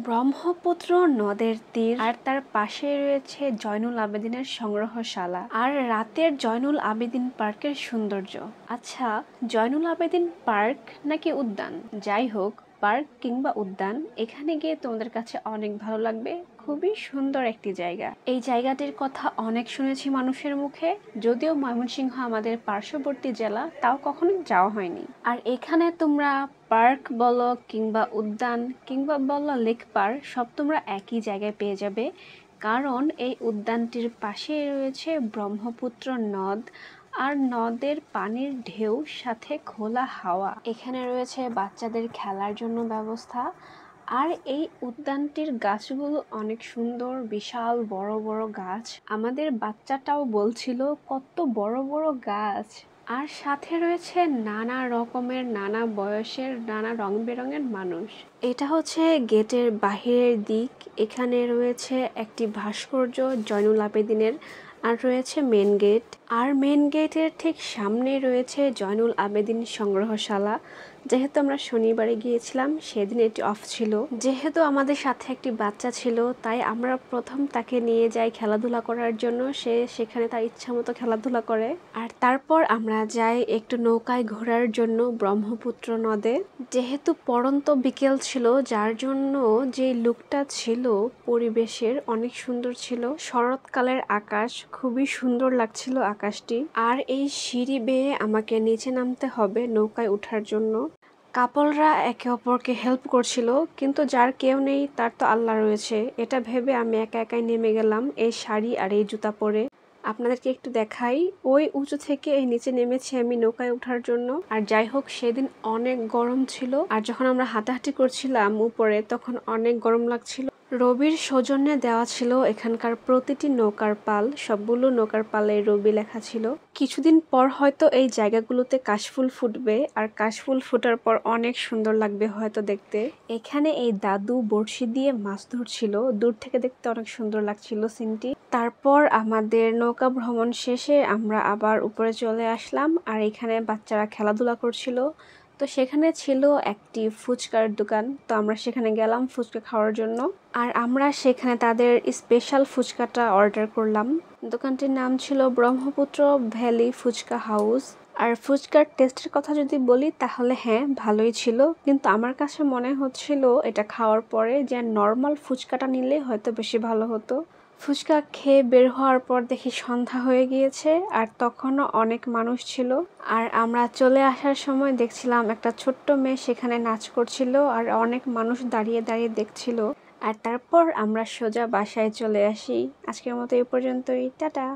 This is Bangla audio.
ব্রহ্মপুত্র নদের তীর আর তার পাশে রয়েছে জয়নুল আবেদিনের সংগ্রহশালা আর রাতের জয়নুল আবেদিন পার্কের সৌন্দর্য। আচ্ছা, জয়নুল আবেদিন পার্ক নাকি উদ্যান, যাই হোক পার্ক কিংবা উদ্যান, এখানে গিয়ে তোমাদের কাছে অনেক ভালো লাগবে। খুবই সুন্দর একটি জায়গা। এই জায়গাটির কথা অনেক শুনেছি মানুষের মুখে, যদিও ময়মনসিংহ আমাদের পার্শ্ববর্তী জেলা, তাও কখনো যাওয়া হয়নি। আর এখানে তোমরা পার্ক বলো কিংবা উদ্যান কিংবা বলো লেক পার্ক, সব তোমরা একই জায়গায় পেয়ে যাবে, কারণ এই উদ্যানটির পাশে রয়েছে ব্রহ্মপুত্র নদ আর নদের পানির ঢেউ, সাথে খোলা হাওয়া। এখানে রয়েছে বাচ্চাদের খেলার জন্য ব্যবস্থা। আর এই উদ্যানটির গাছগুলো অনেক সুন্দর, বিশাল বড় বড় গাছ। আমাদের বাচ্চাটাও বলছিল কত বড় বড় গাছ। আর সাথে রয়েছে নানা রকমের, নানা বয়সের, নানা রং বেরঙের মানুষ। এটা হচ্ছে গেটের বাহিরের দিক। এখানে রয়েছে একটি ভাস্কর্য জয়নুল আবেদিনের, আর রয়েছে মেন গেট। আর মেন গেটের ঠিক সামনে রয়েছে জয়নুল আবেদিন সংগ্রহশালা। যেহেতু আমরা শনিবারে গিয়েছিলাম, সেদিন এটি অফ ছিল। যেহেতু আমাদের সাথে একটি বাচ্চা ছিল, তাই আমরা প্রথম তাকে নিয়ে যাই খেলাধুলা করার জন্য। সে সেখানে তার ইচ্ছা মতো খেলাধুলা করে। আর তারপর আমরা যাই একটু নৌকায় ঘোরার জন্য ব্রহ্মপুত্র নদে। যেহেতু পড়ন্ত বিকেল ছিল, যার জন্য যে লুকটা ছিল পরিবেশের অনেক সুন্দর ছিল। শরৎকালের আকাশ, খুবই সুন্দর লাগছিল আকাশটি। আর এই সিঁড়ি বেয়ে আমাকে নিচে নামতে হবে নৌকায় ওঠার জন্য। কাপলরা একে অপরকে হেল্প করছিল, কিন্তু যার কেউ নেই তার তো আল্লাহ রয়েছে, এটা ভেবে আমি একা একাই নেমে গেলাম এই শাড়ি আর এই জুতা পরে। আপনাদেরকে একটু দেখাই, ওই উঁচু থেকে এই নিচে নেমেছি আমি নৌকায় ওঠার জন্য। আর যাই হোক, সেদিন অনেক গরম ছিল, আর যখন আমরা হাঁটাহাঁটি করছিলাম উপরে, তখন অনেক গরম লাগছিল। রবির সৌজন্যে দেওয়া ছিল এখানকার প্রতিটি নৌকার পাল, সবগুলো নৌকার পালে রবি লেখা ছিল। কিছুদিন পর হয়তো এই জায়গাগুলোতে কাশফুল ফুটবে, আর কাশফুল ফুটার পর অনেক সুন্দর লাগবে হয়তো দেখতে। এখানে এই দাদু বড়শি দিয়ে মাছ ধরছিল, দূর থেকে দেখতে অনেক সুন্দর লাগছিল সিনটি। তারপর আমাদের নৌকা ভ্রমণ শেষে আমরা আবার উপরে চলে আসলাম, আর এখানে বাচ্চারা খেলাধুলা করছিল। তো সেখানে ছিল একটি ফুচকার দোকান, তো আমরা সেখানে গেলাম ফুচকা খাওয়ার জন্য। আর আমরা সেখানে তাদের স্পেশাল ফুচকাটা অর্ডার করলাম। দোকানটির নাম ছিল ব্রহ্মপুত্র ভ্যালি ফুচকা হাউস। আর ফুচকার টেস্টের কথা যদি বলি, তাহলে হ্যাঁ, ভালোই ছিল, কিন্তু আমার কাছে মনে হচ্ছিল এটা খাওয়ার পরে যে নর্মাল ফুচকাটা নিলে হয়তো বেশি ভালো হতো। ফুচকা খেয়ে বের হওয়ার পর দেখি সন্ধ্যা হয়ে গিয়েছে, আর তখনও অনেক মানুষ ছিল। আর আমরা চলে আসার সময় দেখছিলাম একটা ছোট্ট মেয়ে সেখানে নাচ করছিল, আর অনেক মানুষ দাঁড়িয়ে দাঁড়িয়ে দেখছিল। আর তারপর আমরা সোজা বাসায় চলে আসি। আজকের মতো এই পর্যন্তই, টাটা।